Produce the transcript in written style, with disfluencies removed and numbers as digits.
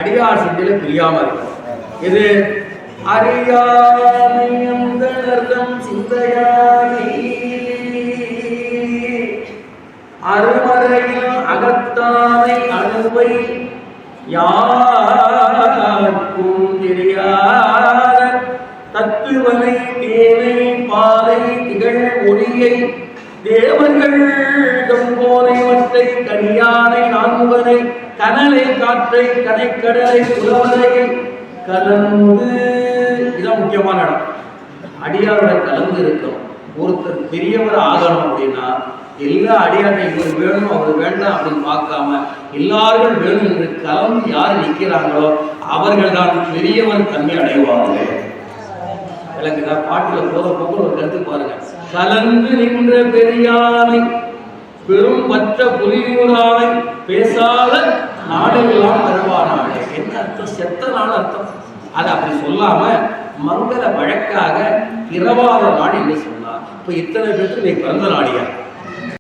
அடியார் சிந்தையில பிரியாம இருக்கும். இது அறியாமையம் சிந்தையாகி அருமறையில் அகத்தானை அணுவை யாருக்கும் தெரியாத தத்துவனை தேனை பாலை திகழ் ஒளியை தேவர்கள் கம்போனை மற்றை கனியானை நான்முகனை கனலை காற்றை கனைக்கடலை புலவரையை கலந்து. இதுதான் முக்கியமான இடம். அடியாரோட கலந்து இருக்கும். ஒருத்தர் பெரியவர் ஆகணும் அப்படின்னா எல்லா அடியாரை இவர் வேணும் அவர் வேண்டாம் அப்படின்னு பார்க்காம எல்லாரும் வேணும் என்று கலந்து யார் நிற்கிறாங்களோ அவர்கள் தான் பெரியவர் தன்மை அடைவார்கள். எனக்கு நான் பாட்டில் போற போக்கு ஒரு கருத்து பாருங்க. கலந்து நின்ற பெரியானை பெரும் பற்ற புலியூரானை பேசாத நாடெல்லாம் வருவானானே. என்ன அர்த்தம்? செத்த நாள் அர்த்தம். அதை அப்படி சொல்லாம மங்கள வழக்காக பிறவாத நாடு என்று சொன்னார். இப்போ இத்தனை பேருக்கு நீ பிறந்த நாடியா?